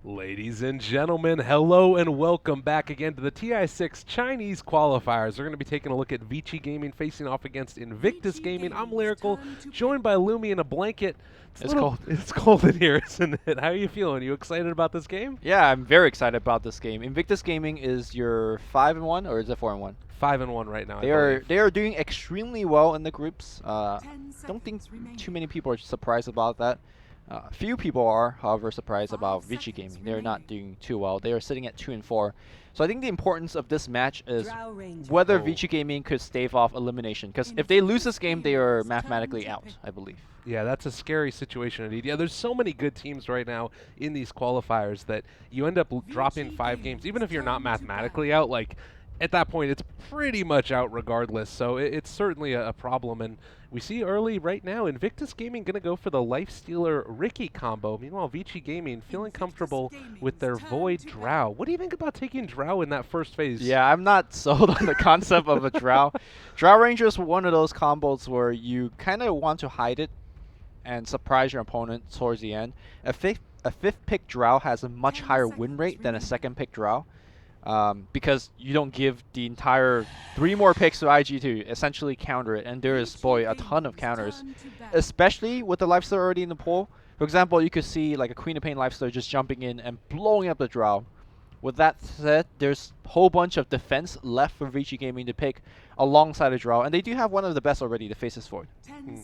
Ladies and gentlemen, hello and welcome back again to the TI6 Chinese Qualifiers. We're going to be taking a look at VG Gaming facing off against Invictus Gaming. I'm Lyrical, joined by Lumi in a blanket. It's cold. It's cold in here, isn't it? How are you feeling? You excited about this game? Yeah, I'm very excited about this game. Invictus Gaming is your 5-1 or is it 4-1? 5-1 right now. They are doing extremely well in the groups. Don't think too many people are surprised about that. Few people are, however, surprised about VG Gaming. They're not doing too well. They are sitting at 2 and 4. So I think the importance of this match is whether VG Gaming could stave off elimination. Because if they lose this game, they are mathematically out, I believe. Yeah, that's a scary situation indeed. Yeah, there's so many good teams right now in these qualifiers that you end up dropping 5 games, even if you're not mathematically out. Like, at that point, it's pretty much out regardless. So it's certainly a problem. And we see early right now, Invictus Gaming going to go for the Lifestealer Ricky combo. Meanwhile, VG Gaming feeling comfortable with their Void Drow. What do you think about taking Drow in that first phase? Yeah, I'm not sold on the concept of a Drow. Drow Ranger is one of those combos where you kind of want to hide it and surprise your opponent towards the end. A fifth pick Drow has a much higher win rate than a second pick Drow. Because you don't give the entire 3 more picks to IG to essentially counter it, and there is, boy, a ton of counters, especially with the Lifestealer already in the pool. For example, you could see like a Queen of Pain Lifestealer just jumping in and blowing up the Drow. With that said, there's a whole bunch of defense left for VG Gaming to pick alongside a Drow, and they do have one of the best already, the Faceless Void.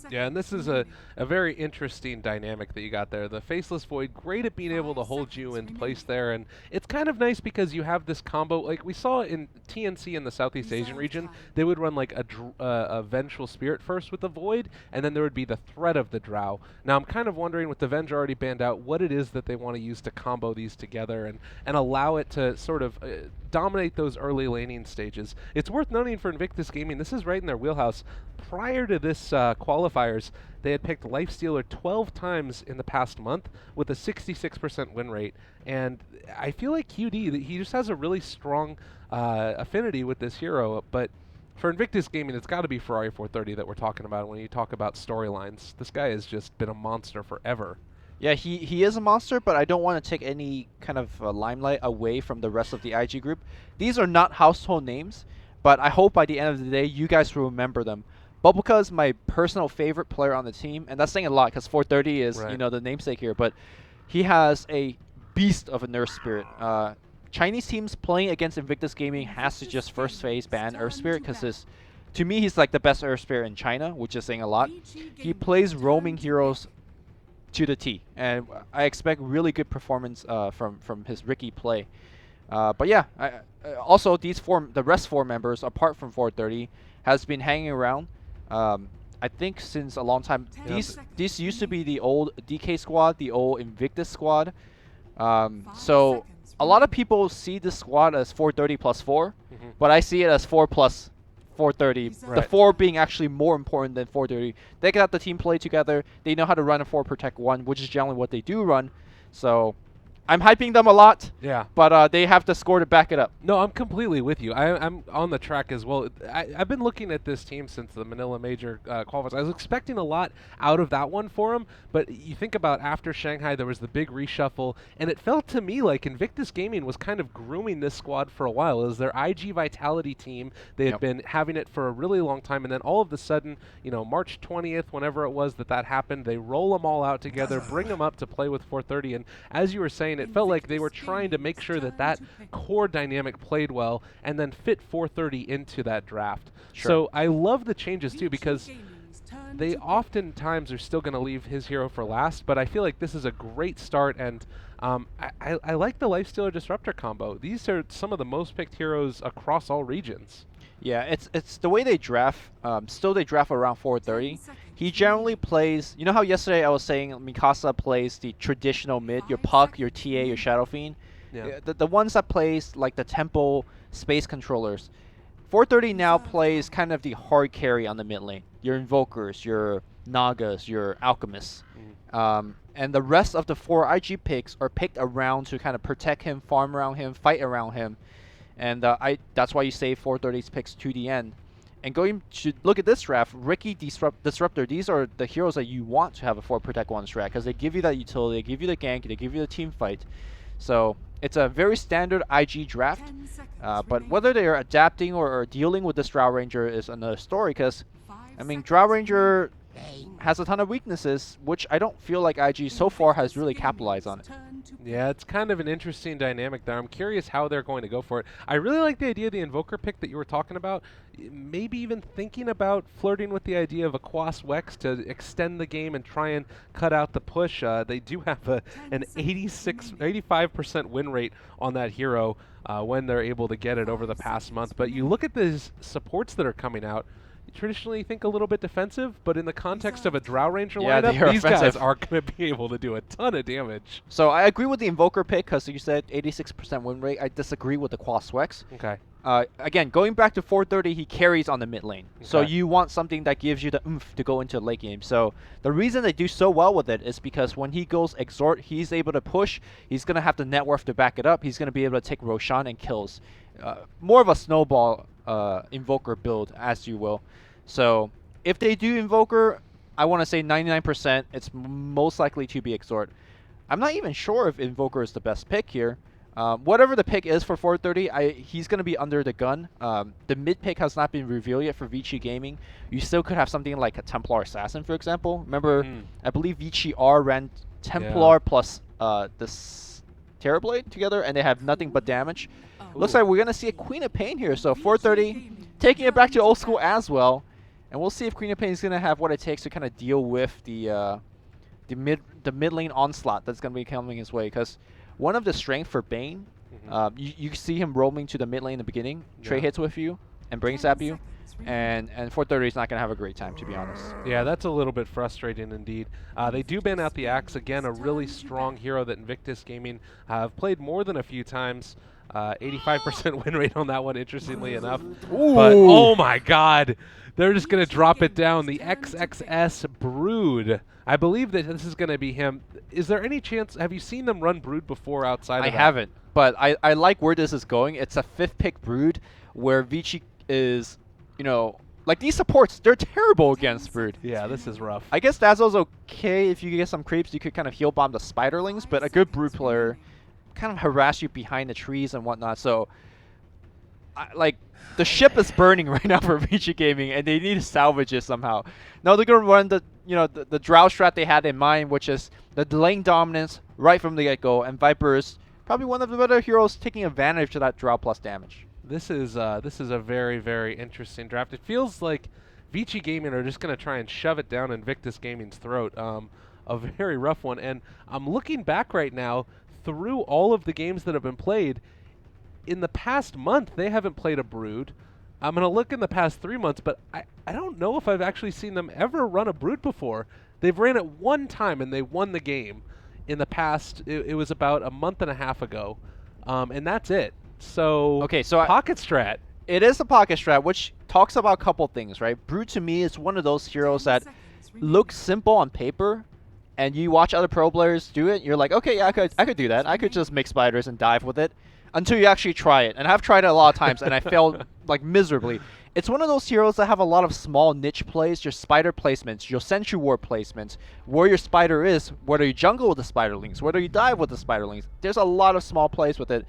Yeah, and this is a very interesting dynamic that you got there. The Faceless Void, great at being able to hold you in place there, and it's kind of nice because you have this combo, like we saw in TNC in the Southeast Asian region, they would run like a Vengeful Spirit first with the Void, and then there would be the threat of the Drow. Now I'm kind of wondering, with the Venge already banned out, what it is that they want to use to combo these together and allow it to sort of dominate those early laning stages. It's worth noting for Invictus Gaming, this is right in their wheelhouse. Prior to this qualifiers, they had picked Lifestealer 12 times in the past month with a 66% win rate. And I feel like QD, he just has a really strong affinity with this hero. But for Invictus Gaming, it's got to be Ferrari 430 that we're talking about when you talk about storylines. This guy has just been a monster forever. Yeah, he is a monster, but I don't want to take any kind of limelight away from the rest of the IG group. These are not household names, but I hope by the end of the day, you guys will remember them. Bulbaca's my personal favorite player on the team, and that's saying a lot because 430 is, right, you know, the namesake here, but he has a beast of an Earth Spirit. Chinese teams playing against Invictus Gaming has to just first phase ban Earth Spirit because to me, he's like the best Earth Spirit in China, which is saying a lot. He plays roaming heroes to the T, and I expect really good performance from his Ricky play. But yeah, also the rest 4 members, apart from 430, has been hanging around. I think since a long time. These used to be the old DK squad, the old Invictus squad. So a lot of people see this squad as 430 plus 4, but I see it as 4 plus 430. Right. The 4 being actually more important than 430. They got the team play together. They know how to run a 4 protect 1, which is generally what they do run. So I'm hyping them a lot. Yeah. But they have the score to back it up. No, I'm completely with you. I'm on the track as well. I've been looking at this team since the Manila Major qualifiers. I was expecting a lot out of that one for them, but you think about after Shanghai, there was the big reshuffle, and it felt to me like Invictus Gaming was kind of grooming this squad for a while. It was their ig.vitality team. They had been having it for a really long time, and then all of a sudden, you know, March 20th, whenever it was that happened, they roll them all out together, bring them up to play with 430, and as you were saying, it felt like they were trying to make sure that core dynamic played well and then fit 430 into that draft. Sure. So I love the changes too, because they oftentimes are still going to leave his hero for last, but I feel like this is a great start, and I like the Lifestealer Disruptor combo. These are some of the most picked heroes across all regions. Yeah, it's the way they draft. Still, they draft around 430. He generally plays. You know how yesterday I was saying Mikasa plays the traditional mid, your Puck, your TA, your Shadow Fiend. Yeah. The ones that plays like the Temple space controllers. 430 now plays kind of the hard carry on the mid lane. Your Invokers, your Nagas, your Alchemists. And the rest of the 4 IG picks are picked around to kind of protect him, farm around him, fight around him. And that's why you save 430's picks to the end. And going to look at this draft, Ricky, Disruptor, these are the heroes that you want to have a 4 Protect 1 strat because they give you that utility, they give you the gank, they give you the team fight. So it's a very standard IG draft. But whether they are adapting or dealing with this Drow Ranger is another story, because, I mean, Drow Ranger has a ton of weaknesses, which I don't feel like IG so far has really capitalized on it. Yeah, it's kind of an interesting dynamic there. I'm curious how they're going to go for it. I really like the idea of the Invoker pick that you were talking about. Maybe even thinking about flirting with the idea of a Quas Wex to extend the game and try and cut out the push. They do have an 85% win rate on that hero when they're able to get it over the past month. But you look at these supports that are coming out, traditionally think a little bit defensive, but in the context of a Drow Ranger lineup, these guys are going to be able to do a ton of damage. So I agree with the Invoker pick, because you said 86% win rate. I disagree with the Quas Wex. Okay. Again, going back to 430, he carries on the mid lane. Okay. So you want something that gives you the oomph to go into the late game. So the reason they do so well with it is because when he goes Exhort, he's able to push. He's going to have the net worth to back it up. He's going to be able to take Roshan and kills. More of a snowball Invoker build, as you will. So if they do Invoker, I want to say 99%, it's most likely to be Exhort. I'm not even sure if Invoker is the best pick here. Whatever the pick is for 430, he's going to be under the gun. The mid pick has not been revealed yet for VG Gaming. You still could have something like a Templar Assassin, for example. Remember, I believe vg.r ran Templar plus this Terrorblade together, and they have nothing but damage. Looks like we're going to see a Queen of Pain here. So 430, taking it back to old school as well. And we'll see if Queen of Pain is going to have what it takes to kind of deal with the mid lane onslaught that's going to be coming his way. Because one of the strength for Bane, you see him roaming to the mid lane in the beginning, trade hits with you, and brings up you. And 430 is not going to have a great time, to be honest. Yeah, that's a little bit frustrating indeed. They do ban out the Axe. Again, a really strong hero that Invictus Gaming have played more than a few times. 85% win rate on that one, interestingly enough. Ooh. But, oh my god, they're just going to drop it down. The XXS Brood. I believe that this is going to be him. Is there any chance, have you seen them run Brood before outside of that? I haven't, but I like where this is going. It's a 5th pick Brood where Vici is, you know, like these supports, they're terrible against Brood. Yeah, this is rough. I guess Dazzle's okay if you get some creeps. You could kind of heal bomb the Spiderlings, but a good Brood player kind of harass you behind the trees and whatnot. So, like, the ship is burning right now for VG Gaming, and they need to salvage it somehow. Now they're gonna run the Drow strat they had in mind, which is the lane dominance right from the get-go, and Viper is probably one of the better heroes taking advantage of that Drow plus damage. This is a very, very interesting draft. It feels like VG Gaming are just going to try and shove it down Invictus Gaming's throat. A very rough one. And I'm looking back right now through all of the games that have been played. In the past month, they haven't played a Brood. I'm going to look in the past 3 months, but I don't know if I've actually seen them ever run a Brood before. They've ran it one time, and they won the game. In the past, it was about a month and a half ago. And that's it. So, okay, so pocket strat. It is a pocket strat, which talks about a couple things, right? Brood to me is one of those heroes that looks simple on paper, and you watch other pro players do it, you're like, okay, yeah, I could do that. I could just make spiders and dive with it, until you actually try it. And I've tried it a lot of times, and I failed like miserably. It's one of those heroes that have a lot of small niche plays, your spider placements, your sentry ward placements, where your spider is, whether you jungle with the spiderlings, whether you dive with the spiderlings. There's a lot of small plays with it.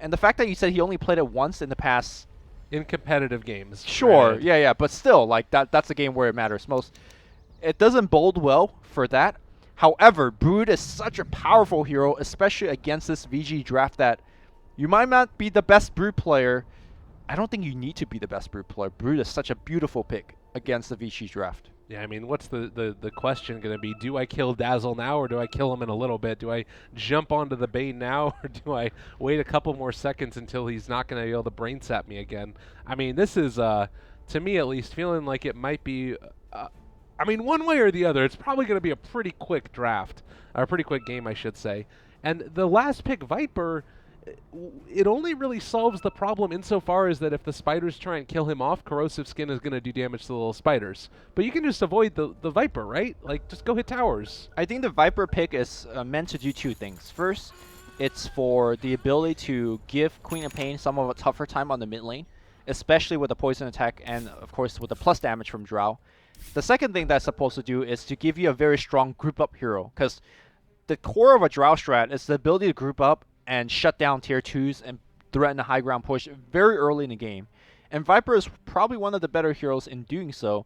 And the fact that you said he only played it once in the past... In competitive games. Sure, right. yeah, but still, like, that's a game where it matters most. It doesn't bode well for that. However, Brood is such a powerful hero, especially against this VG draft, that you might not be the best Brood player. I don't think you need to be the best Brood player. Brood is such a beautiful pick against the VG draft. Yeah, I mean, what's the question going to be? Do I kill Dazzle now, or do I kill him in a little bit? Do I jump onto the Bane now, or do I wait a couple more seconds until he's not going to be able to brain sap me again? I mean, this is, to me at least, feeling like it might be, I mean, one way or the other, it's probably going to be a pretty quick draft, or a pretty quick game, I should say. And the last pick, Viper, it only really solves the problem insofar as that if the spiders try and kill him off, corrosive skin is going to do damage to the little spiders. But you can just avoid the Viper, right? Like, just go hit towers. I think the Viper pick is meant to do two things. First, it's for the ability to give Queen of Pain some of a tougher time on the mid lane, especially with the poison attack and, of course, with the plus damage from Drow. The second thing that's supposed to do is to give you a very strong group up hero, because the core of a Drow strat is the ability to group up and shut down tier 2s and threaten a high ground push very early in the game. And Viper is probably one of the better heroes in doing so.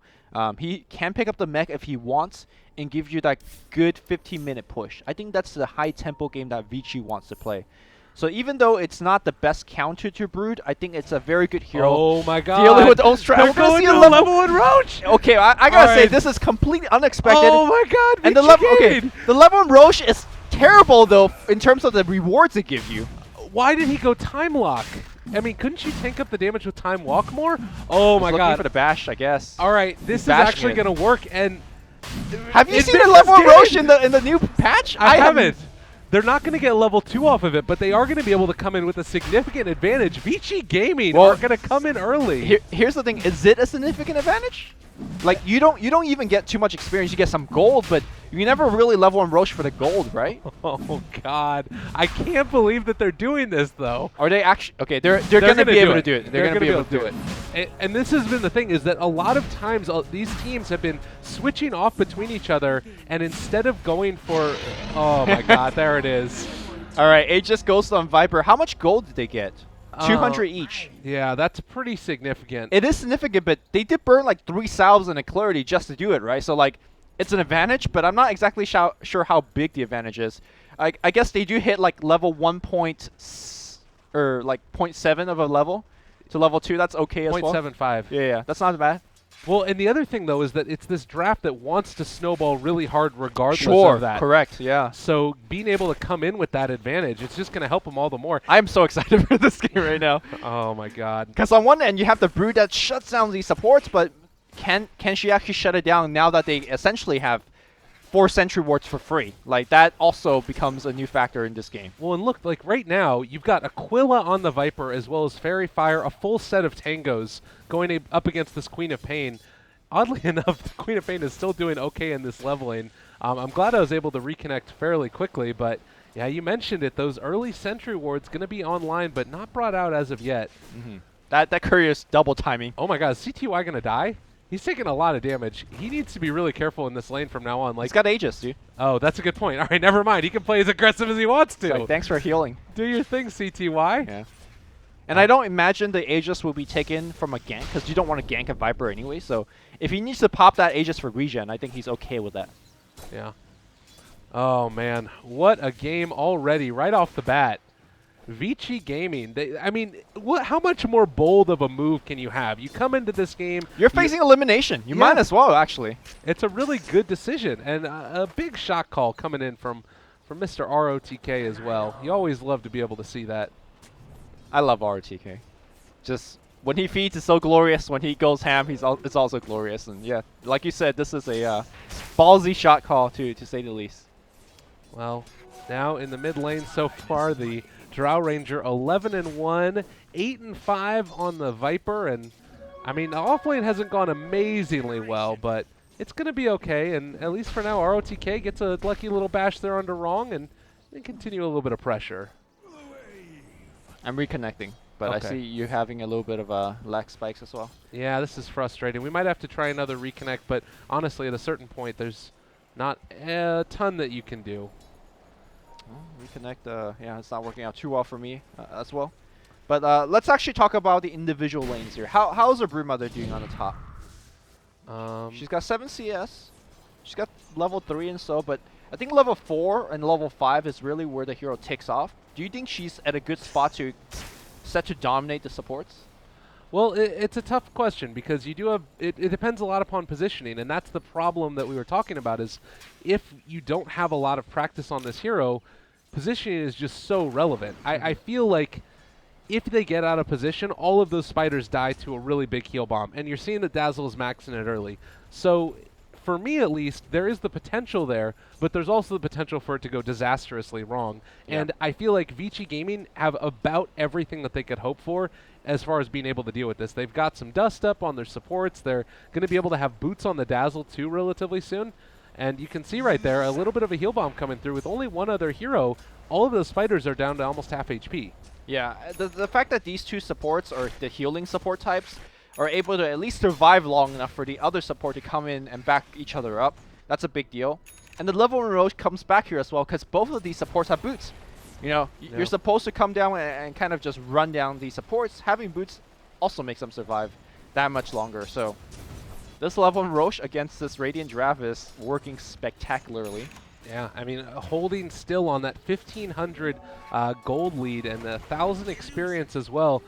He can pick up the mech if he wants and give you that good 15-minute push. I think that's the high tempo game that VG wants to play. So even though it's not the best counter to Brood, I think it's a very good hero. Oh my god. Dealing with own strat. We're going to a level 1 Roach! Okay, I gotta say, this is completely unexpected. Oh my god, and the level 1 Roche is terrible though in terms of the rewards it gives you. Why did he go time lock? I mean, couldn't you tank up the damage with time walk more? Oh my god. Looking for the bash, I guess. All right, this is actually going to work. And have you seen the level 1 Roche in the new patch? I haven't. They're not going to get level 2 off of it, but they are going to be able to come in with a significant advantage. VG Gaming are going to come in early. Here's the thing: is it a significant advantage? Like you don't even get too much experience. You get some gold, but you never really level 1 Roche for the gold, right? Oh god, I can't believe that they're doing this though. Are they actually? Okay, they're going to be able to do it. They're going to be able to do it. And this has been the thing, is that a lot of times these teams have been switching off between each other, and instead of going for, oh my god, there it is. All right, Aegis Ghost on Viper. How much gold did they get? 200 each. Yeah, that's pretty significant. It is significant, but they did burn like 3,000 in clarity just to do it, right? So like, it's an advantage, but I'm not exactly sure how big the advantage is. I guess they do hit like level 1 or like 0.7 of a level to level 2. That's okay as well. 0.75. Yeah, that's not bad. Well, and the other thing, though, is that it's this draft that wants to snowball really hard regardless of that. Correct, yeah. So being able to come in with that advantage, it's just going to help them all the more. I'm so excited for this game right now. Oh, my God. Because on one end, you have the Brood that shuts down these supports, but can she actually shut it down now that they essentially have 4 sentry wards for free? Like, that also becomes a new factor in this game. Well, and look, like right now, you've got Aquila on the Viper as well as Fairy Fire, a full set of Tangos going up against this Queen of Pain. Oddly enough, the Queen of Pain is still doing okay in this leveling. I'm glad I was able to reconnect fairly quickly, but yeah, you mentioned it. Those early sentry wards going to be online, but not brought out as of yet. That courier is double timing. Oh my god, is CTY going to die? He's taking a lot of damage. He needs to be really careful in this lane from now on. Like, he's got Aegis, dude. Oh, that's a good point. All right, never mind. He can play as aggressive as he wants to. Like, thanks for healing. Do your thing, CTY. Yeah. And I don't imagine the Aegis will be taken from a gank, because you don't want to gank a Viper anyway. So if he needs to pop that Aegis for regen, I think he's okay with that. Yeah. Oh, man. What a game already, right off the bat. VG Gaming, I mean, how much more bold of a move can you have? You come into this game. You're facing elimination. You might as well, actually. It's a really good decision, and a big shot call coming in from Mr. ROTK as well. You always love to be able to see that. I love ROTK. Just when he feeds, it's so glorious. When he goes ham, it's also glorious. And yeah, like you said, this is a ballsy shot call, to say the least. Well, now in the mid lane so far, the Drow Ranger 11-1, 8-5 on the Viper, and I mean the offlane hasn't gone amazingly well, but it's going to be okay. And at least for now, ROTK gets a lucky little bash there under wrong, and they continue a little bit of pressure. I'm reconnecting, but I see you having a little bit of lag spikes as well. Yeah, this is frustrating. We might have to try another reconnect, but honestly, at a certain point, there's not a ton that you can do. Reconnect, yeah, it's not working out too well for me as well. But let's actually talk about the individual lanes here. How's our Broodmother doing on the top? She's got 7 CS. She's got level 3 and so, but I think level 4 and level 5 is really where the hero takes off. Do you think she's at a good spot set to dominate the supports? Well, it's a tough question because you do have it depends a lot upon positioning, and that's the problem that we were talking about. Is if you don't have a lot of practice on this hero, positioning is just so relevant. I feel like if they get out of position, all of those spiders die to a really big heal bomb, and you're seeing that Dazzle is maxing it early. So for me at least, there is the potential there, but there's also the potential for it to go disastrously wrong. Yeah. And I feel like VG Gaming have about everything that they could hope for as far as being able to deal with this. They've got some dust up on their supports. They're going to be able to have boots on the Dazzle too relatively soon. And you can see right there a little bit of a heal bomb coming through with only one other hero. All of those spiders are down to almost half HP. Yeah, the fact that these two supports, or the healing support types, are able to at least survive long enough for the other support to come in and back each other up, that's a big deal. And the level 1 Roche comes back here as well because both of these supports have boots. You know, you're supposed to come down and kind of just run down these supports. Having boots also makes them survive that much longer. So this level of Roche against this Radiant Giraffe is working spectacularly. Yeah, I mean, holding still on that 1,500 gold lead and 1,000 experience as well.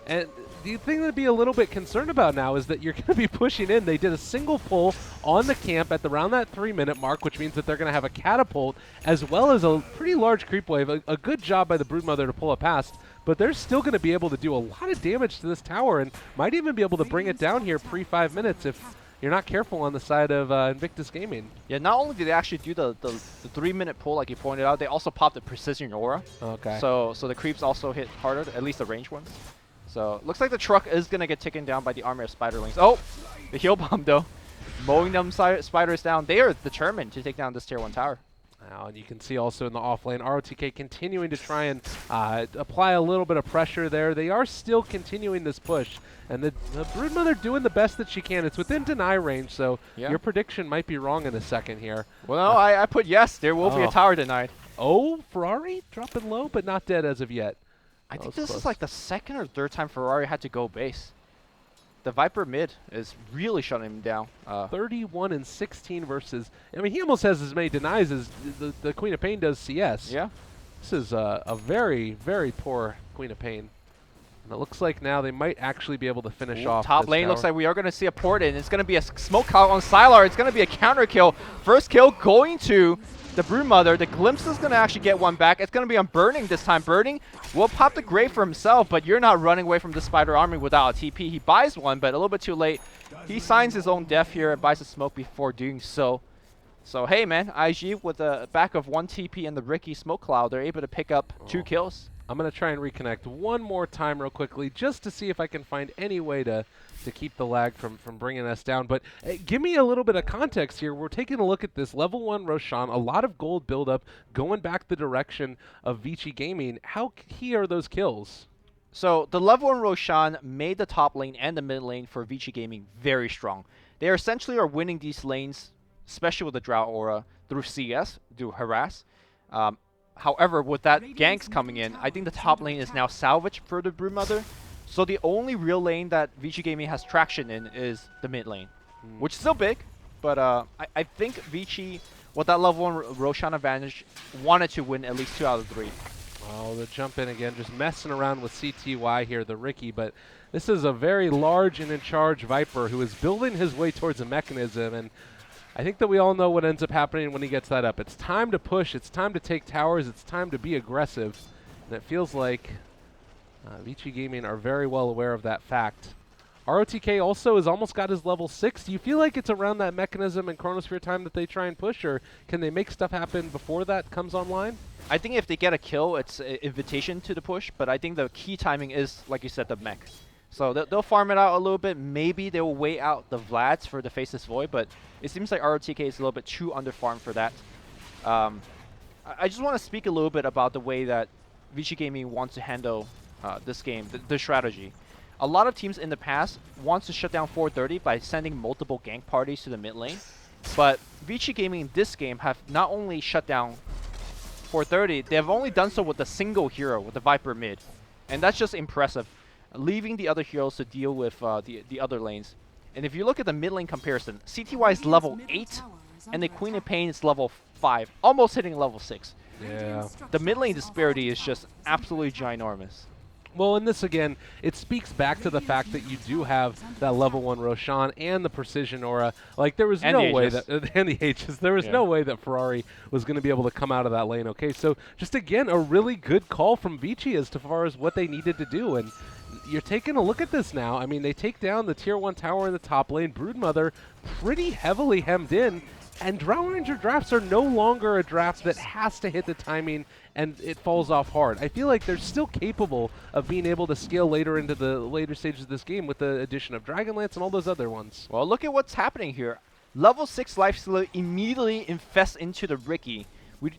And the thing to be a little bit concerned about now is that you're going to be pushing in. They did a single pull on the camp at around that 3-minute mark, which means that they're going to have a catapult as well as a pretty large creep wave. A good job by the Broodmother to pull it past, but they're still going to be able to do a lot of damage to this tower and might even be able to bring it down here pre-5 minutes if you're not careful on the side of Invictus Gaming. Yeah, not only did they actually do the 3-minute pull like you pointed out, they also popped the Precision Aura. Okay. So the creeps also hit harder, at least the ranged ones. So looks like the truck is going to get taken down by the army of Spiderlings. Oh, the heal bomb though. Mowing them spiders down. They are determined to take down this tier 1 tower. Now, and you can see also in the off lane, ROTK continuing to try and apply a little bit of pressure there. They are still continuing this push. And the Broodmother doing the best that she can. It's within deny range, so your prediction might be wrong in a second here. Well, no, I put yes. There will be a tower denied. Oh, Ferrari dropping low, but not dead as of yet. I think this is like the second or third time Ferrari had to go base. The Viper mid is really shutting him down. 31 and 16 versus. I mean, he almost has as many denies as the Queen of Pain does CS. Yeah. This is a very, very poor Queen of Pain. And it looks like now they might actually be able to finish off top this lane. tower. Looks like we are going to see a port in. It's going to be a smoke cloud on Sylar. It's going to be a counter kill. First kill going to the Broodmother. The Glimpse is going to actually get one back. It's going to be on Burning this time. Burning will pop the Grave for himself, but you're not running away from the Spider Army without a TP. He buys one, but a little bit too late. He signs his own death here and buys a smoke before doing so. So, hey, man, IG with the back of 1 TP and the Ricky smoke cloud, they're able to pick up 2 kills. I'm going to try and reconnect one more time real quickly just to see if I can find any way to keep the lag from bringing us down. But give me a little bit of context here. We're taking a look at this level 1 Roshan, a lot of gold buildup going back the direction of VG Gaming. How key are those kills? So the level 1 Roshan made the top lane and the mid lane for VG Gaming very strong. They essentially are winning these lanes, especially with the Drought Aura, through CS, through Harass. However, with that ganks coming in, I think the top lane is now salvaged for the Broodmother. So the only real lane that VG Gaming has traction in is the mid lane, which is still big. But I think VG, with that level 1 Roshan advantage, wanted to win at least 2 out of 3. Oh, the jump in again, just messing around with CTY here, the Ricky. But this is a very large and in charge Viper who is building his way towards a mechanism. And I think that we all know what ends up happening when he gets that up. It's time to push. It's time to take towers. It's time to be aggressive. And it feels like VG Gaming are very well aware of that fact. ROTK also has almost got his level 6. Do you feel like it's around that mechanism and Chronosphere time that they try and push, or can they make stuff happen before that comes online? I think if they get a kill, it's an invitation to the push, but I think the key timing is, like you said, the mech. So they'll farm it out a little bit. Maybe they will wait out the Vlads for the Faceless Void, but it seems like ROTK is a little bit too under-farmed for that. I just want to speak a little bit about the way that VG Gaming wants to handle this game, the strategy. A lot of teams in the past wants to shut down 430 by sending multiple gank parties to the mid lane, but VG Gaming in this game have not only shut down 430, they have only done so with a single hero, with the Viper mid, and that's just impressive, leaving the other heroes to deal with the other lanes. And if you look at the mid lane comparison, CTY is level 8, and the Queen of Pain is level 5, almost hitting level 6. Yeah. The mid lane disparity is just absolutely ginormous. Well, in this again, it speaks back to the fact that you do have that level 1 Roshan and the Precision Aura. Like, there was no way that and the H's. There was no way that Ferrari was going to be able to come out of that lane. Okay, so just again, a really good call from Vici as far as what they needed to do. And you're taking a look at this now. I mean, they take down the tier 1 tower in the top lane. Broodmother pretty heavily hemmed in. And Drow Ranger drafts are no longer a draft that has to hit the timing and it falls off hard. I feel like they're still capable of being able to scale later into the later stages of this game with the addition of Dragonlance and all those other ones. Well, look at what's happening here. Level 6 Lifestealer immediately infests into the Ricky.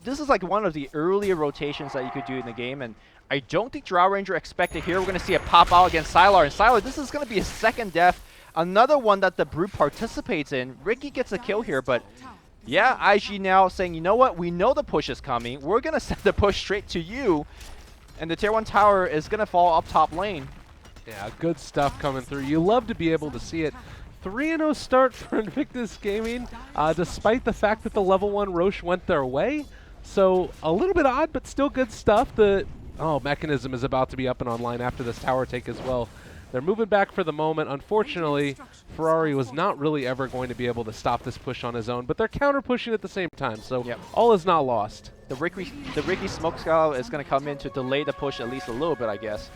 This is like one of the earlier rotations that you could do in the game, and I don't think Drow Ranger expected here. We're going to see a pop out against Sylar, and Sylar, this is going to be his second death. Another one that the Brood participates in. Ricky gets a kill here, but Yeah, IG now saying, you know what? We know the push is coming. We're going to send the push straight to you. And the tier 1 tower is going to fall up top lane. Yeah, good stuff coming through. You love to be able to see it. 3-0 start for Invictus Gaming, despite the fact that the level 1 Roche went their way. So a little bit odd, but still good stuff. The Mechanism is about to be up and online after this tower take as well. They're moving back for the moment. Unfortunately, Ferrari was not really ever going to be able to stop this push on his own, but they're counter-pushing at the same time, so all is not lost. The Ricky Smoke Skull is going to come in to delay the push at least a little bit, I guess.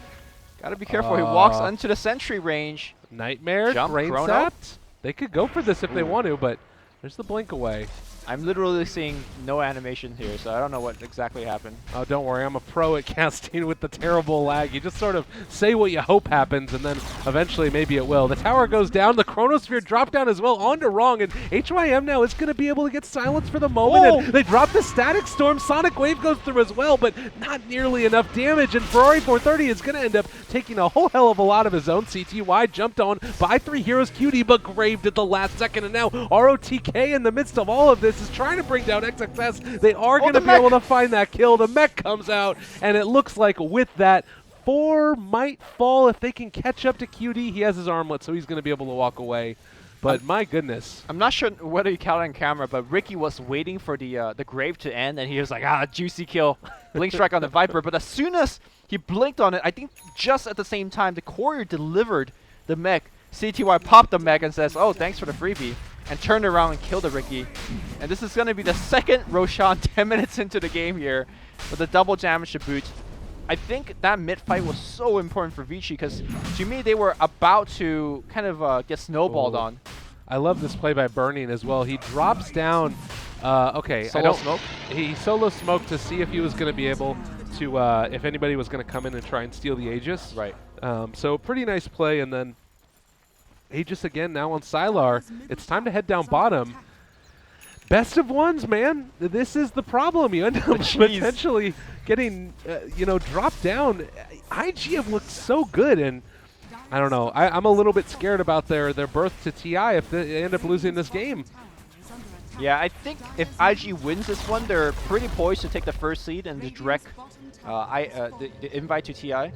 Gotta be careful. He walks onto the sentry range. Nightmare, brain Chrono. zapped. They could go for this if they want to, but there's the blink away. I'm literally seeing no animation here, so I don't know what exactly happened. Oh, don't worry. I'm a pro at casting with the terrible lag. You just sort of say what you hope happens, and then eventually maybe it will. The tower goes down. The Chronosphere dropped down as well onto Wrong, and HYM now is going to be able to get silence for the moment. And they drop the Static Storm. Sonic Wave goes through as well, but not nearly enough damage, and Ferrari 430 is going to end up taking a whole hell of a lot of his own. CTY jumped on by 3 heroes. QD, but graved at the last second, and now ROTK in the midst of all of this is trying to bring down XXS. They are going to be able to find that kill. The mech comes out, and it looks like with that, 4 might fall if they can catch up to QD. He has his armlet, so he's going to be able to walk away. But my goodness. I'm not sure whether you caught it on camera, but Ricky was waiting for the grave to end, and he was like, juicy kill. Blink strike on the Viper. But as soon as he blinked on it, I think just at the same time, the courier delivered the mech. CTY popped the mech and says, oh, thanks for the freebie, and turned around and killed the Ricky. And this is going to be the second Roshan 10 minutes into the game here with a double damage to boot. I think that mid fight was so important for Vici because to me they were about to kind of get snowballed on. I love this play by Burning as well. He drops down. Okay, solo smoke. He solo smoked to see if he was going to be able to, if anybody was going to come in and try and steal the Aegis. Right. So pretty nice play, and then Aegis again now on Sylar. It's time to head down bottom. Best of ones, man. This is the problem. You end up potentially getting, dropped down. IG have looked so good, and I don't know. I'm a little bit scared about their birth to TI if they end up losing this game. Yeah, I think if IG wins this one, they're pretty poised to take the first seed and the direct the invite to TI.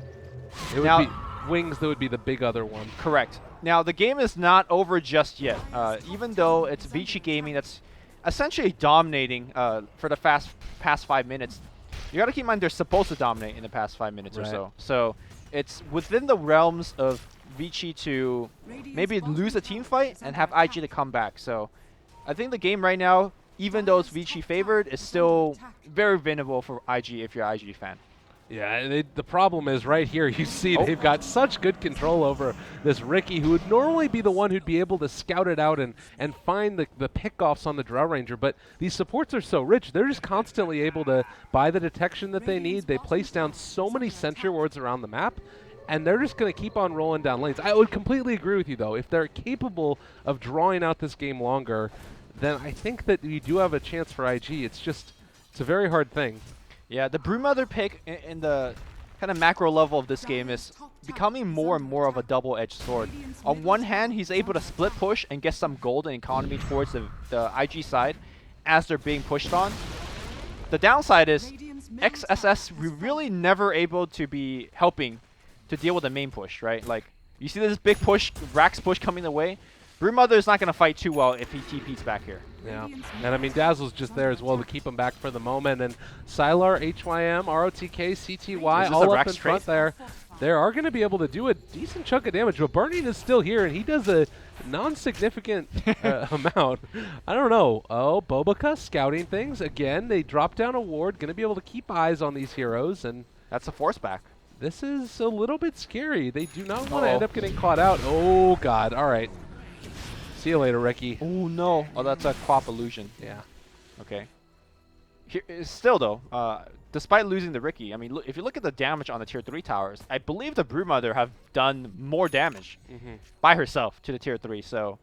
It would be Wings that would be the big other one. Correct. Now, the game is not over just yet. Even though it's Vici Gaming that's essentially dominating for the past 5 minutes, you got to keep in mind they're supposed to dominate in the past 5 minutes or so. So it's within the realms of Vici to maybe lose a team fight and have IG to come back. So I think the game right now, even though it's Vici favored, is still very winnable for IG if you're an IG fan. Yeah, the problem is right here. You see they've got such good control over this Ricky, who would normally be the one who'd be able to scout it out and find the pickoffs on the Drow Ranger. But these supports are so rich, they're just constantly able to buy the detection that they need. They place down so many sentry wards around the map, and they're just going to keep on rolling down lanes. I would completely agree with you, though. If they're capable of drawing out this game longer, then I think that you do have a chance for IG. It's a very hard thing. Yeah, the Brewmother pick in the kind of macro level of this game is becoming more and more of a double-edged sword. On one hand, he's able to split push and get some gold and economy towards the IG side as they're being pushed on. The downside is XSS really never able to be helping to deal with the main push, right? Like, you see this big push, Rax push coming the way. Brewmother is not going to fight too well if he TP's back here. Yeah, and I mean, Dazzle's just there as well to keep him back for the moment. And Sylar, HYM, ROTK, CTY, all up in front there. They are going to be able to do a decent chunk of damage, but Burning is still here, and he does a non-significant amount. I don't know. Oh, Bobica scouting things. Again, they drop down a ward, going to be able to keep eyes on these heroes. And that's a force back. This is a little bit scary. They do not want to end up getting caught out. Oh, God. All right. See you later, Ricky. Oh, no. Oh, that's a Quap illusion. Yeah. Okay. Still, though, despite losing the Ricky, I mean, if you look at the damage on the Tier 3 towers, I believe the Brewmother have done more damage by herself to the Tier 3. So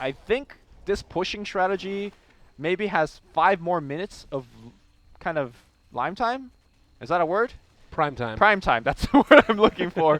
I think this pushing strategy maybe has 5 more minutes of kind of lime time. Is that a word? Prime time. Prime time. That's the word I'm looking for.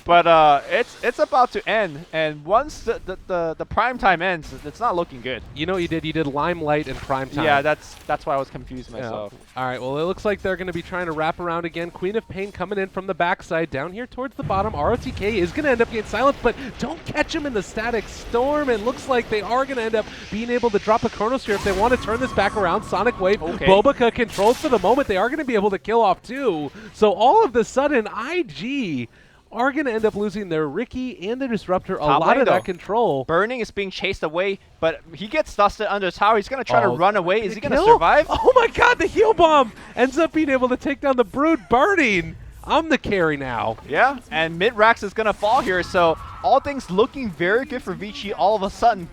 But it's about to end, and once the prime time ends, it's not looking good. You know what you did? You did Limelight and Prime time. Yeah, that's why I was confused myself. All right, well, it looks like they're going to be trying to wrap around again. Queen of Pain coming in from the backside down here towards the bottom. ROTK is going to end up getting silenced, but don't catch him in the static storm. It looks like they are going to end up being able to drop a Chronosphere if they want to turn this back around. Sonic Wave, Bobica controls for the moment. They are going to be able to kill off too. So all of a sudden, IG are going to end up losing their Ricky and the Disruptor, a lot of that control. Burning is being chased away, but he gets dusted under the tower. He's going to try to run away. Is he going to survive? Oh my god, the heal bomb ends up being able to take down the Brood. Burning. I'm the carry now. Yeah, and mid-Rax is going to fall here, so all things looking very good for VG all of a sudden.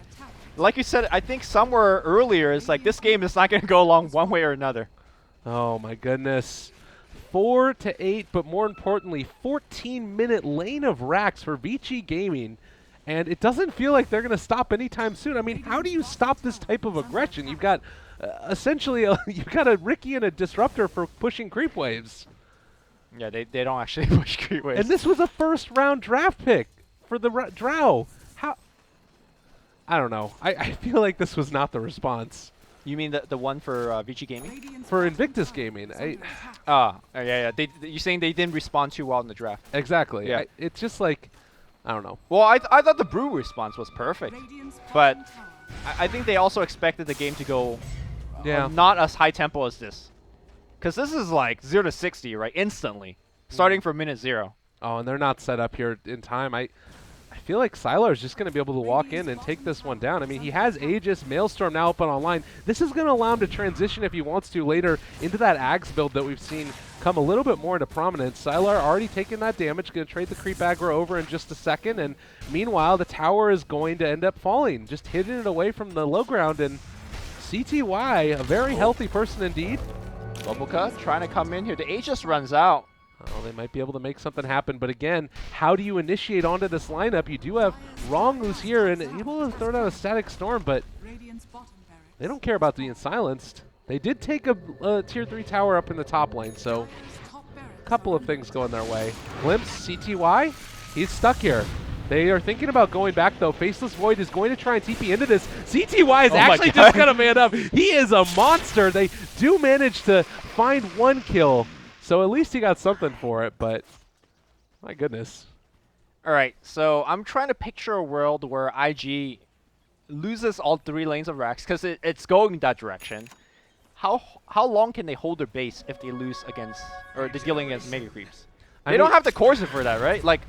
Like you said, I think somewhere earlier, it's like this game is not going to go along one way or another. Oh my goodness. 4 to 8, but more importantly, 14-minute lane of racks for VG Gaming. And it doesn't feel like they're going to stop anytime soon. I mean, how do you stop this type of aggression? You've got essentially, you've got a Ricky and a Disruptor for pushing creep waves. Yeah, they don't actually push creep waves. And this was a first-round draft pick for the Drow. How? I don't know. I feel like this was not the response. You mean the one for VG Gaming? For Invictus Gaming. Yeah. You're saying they didn't respond too well in the draft. Exactly. Yeah. It's just like, I don't know. Well, I thought the Brew response was perfect. But I think they also expected the game to go not as high tempo as this. Because this is like 0 to 60, right? Instantly. Starting from minute 0. Oh, and they're not set up here in time. I feel like Sylar is just going to be able to walk in and take this one down. I mean, he has Aegis, Maelstrom now up and online. This is going to allow him to transition if he wants to later into that Ags build that we've seen come a little bit more into prominence. Sylar already taking that damage, going to trade the creep aggro over in just a second. And meanwhile, the tower is going to end up falling, just hitting it away from the low ground. And CTY, a very healthy person indeed. Bobica trying to come in here. The Aegis runs out. Oh, they might be able to make something happen, but again, how do you initiate onto this lineup? You do have Wrong who's here and able to throw down a static storm, but they don't care about being silenced. They did take a tier 3 tower up in the top lane, so a couple of things going their way. Glimpse, CTY, he's stuck here. They are thinking about going back, though. Faceless Void is going to try and TP into this. CTY is actually just going to man up. He is a monster. They do manage to find one kill. So at least he got something for it, but my goodness. All right, so I'm trying to picture a world where IG loses all 3 lanes of racks because it's going that direction. How long can they hold their base if they lose against, or they're dealing against Mega Creeps? They don't have the Corset for that, right? Like,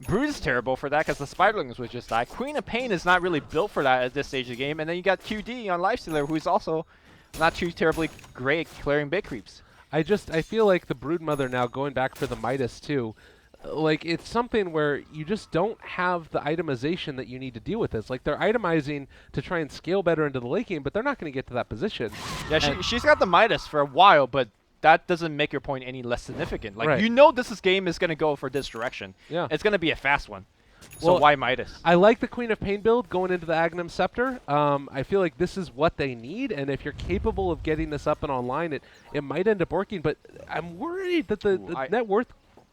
Brood is terrible for that because the Spiderlings would just die. Queen of Pain is not really built for that at this stage of the game. And then you got QD on Lifestealer, who's also not too terribly great at clearing big creeps. I feel like the Broodmother now going back for the Midas too. Like, it's something where you just don't have the itemization that you need to deal with this. Like, they're itemizing to try and scale better into the late game, but they're not going to get to that position. Yeah, she's got the Midas for a while, but that doesn't make your point any less significant. Like, you know this game is going to go for this direction. Yeah. It's going to be a fast one. So well, why Midas? I like the Queen of Pain build going into the Agnum Scepter. I feel like this is what they need, and if you're capable of getting this up and online, it might end up working, but I'm worried that the net worth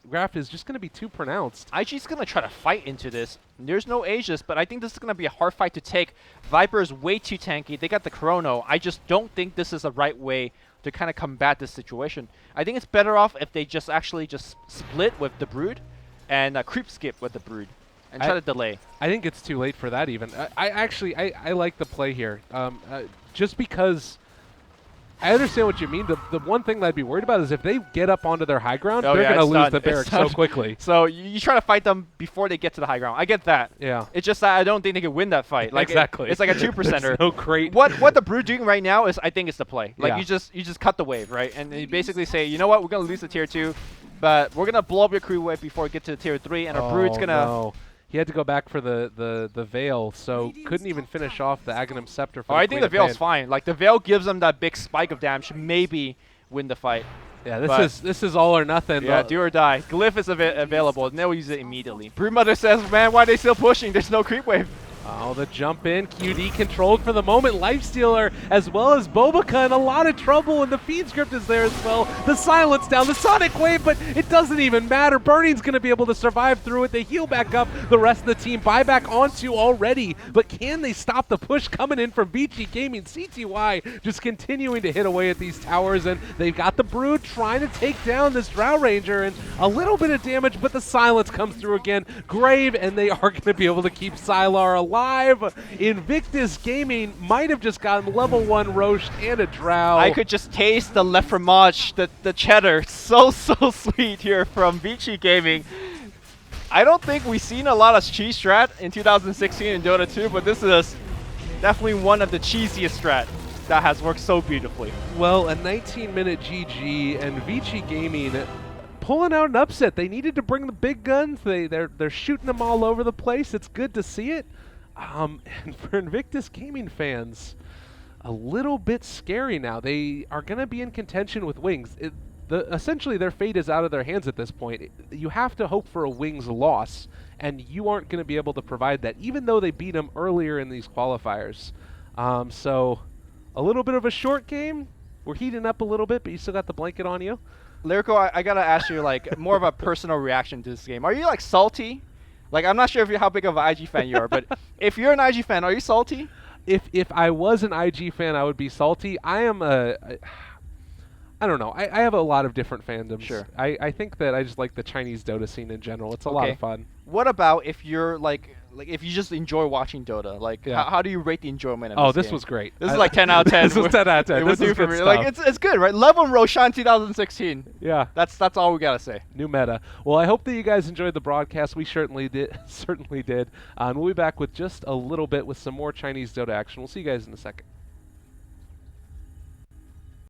graph is just going to be too pronounced. IG's going to try to fight into this. There's no Aegis, but I think this is going to be a hard fight to take. Viper is way too tanky. They got the Chrono. I just don't think this is the right way to kind of combat this situation. I think it's better off if they just actually just split with the Brood and creep skip with the Brood and try to delay. I think it's too late for that even. I like the play here. Just because I understand what you mean. The one thing that I'd be worried about is if they get up onto their high ground, they're going to lose the barracks so quickly. So you try to fight them before they get to the high ground. I get that. Yeah. It's just that I don't think they can win that fight. Like exactly. It's like a 2%er. So great. What the Brood doing right now is I think it's the play. Like you just cut the wave, right? And you basically say, you know what, we're going to lose the tier 2, but we're going to blow up your crew wave before we get to the tier 3, and our Brood's going to... No. He had to go back for the Veil, so couldn't even finish off the Aghanim Scepter. For I think the Veil's fine. Like, the Veil gives them that big spike of damage, maybe win the fight. Yeah, this is all or nothing. Yeah, do or die. Glyph is available, and they'll use it immediately. Broodmother says, man, why are they still pushing? There's no creep wave. Oh, the jump in, QD controlled for the moment. Lifestealer as well as Bobica in a lot of trouble, and the feed script is there as well. The silence down, the Sonic Wave, but it doesn't even matter. Burning's going to be able to survive through it. They heal back up. The rest of the team buyback onto already, but can they stop the push coming in from VG Gaming? CTY just continuing to hit away at these towers, and they've got the Brood trying to take down this Drow Ranger, and a little bit of damage, but the silence comes through again. Grave, and they are going to be able to keep Sylar alive. Invictus Gaming might have just gotten level 1 roast and a Drow. I could just taste the left fromage, the cheddar. So sweet here from VG Gaming. I don't think we've seen a lot of cheese strat in 2016 in Dota 2, but this is definitely one of the cheesiest strat that has worked so beautifully. Well, a 19-minute GG, and VG Gaming pulling out an upset. They needed to bring the big guns. They're shooting them all over the place. It's good to see it. And for Invictus Gaming fans, a little bit scary now. They are going to be in contention with Wings. Essentially, their fate is out of their hands at this point. You have to hope for a Wings loss, and you aren't going to be able to provide that, even though they beat them earlier in these qualifiers. So, a little bit of a short game. We're heating up a little bit, but you still got the blanket on you. Lyrical, I gotta ask you, like, more of a personal reaction to this game. Are you, like, salty? Like, I'm not sure how big of an IG fan you are, but if you're an IG fan, are you salty? If I was an IG fan, I would be salty. I am I don't know. I have a lot of different fandoms. Sure. I think that I just like the Chinese Dota scene in general. It's a lot of fun. What about if you're like if you just enjoy watching Dota? Like, how do you rate the enjoyment of this game? This was great. This is like 10 out of 10. This was 10 out of 10. It would This do is for good me. stuff. Like, it's good, right? Level Roshan 2016. Yeah. That's all we gotta say. New meta. Well, I hope that you guys enjoyed the broadcast. We certainly did. And we'll be back with just a little bit with some more Chinese Dota action. We'll see you guys in a second.